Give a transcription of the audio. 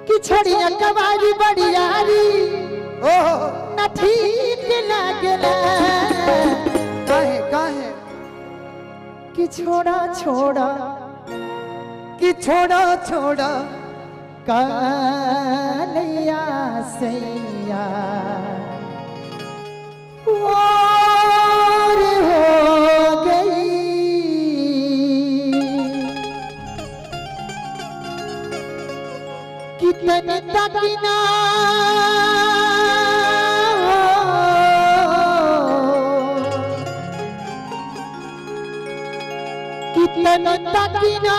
कि छोड़िया कवारी बड़ी यारी ओ न ठीक लागला काहे काहे कि छोड़ा छोड़ा कि छोड़ा छोड़ा कालिया सैया और हो गई कितनी तकना कितनी तकना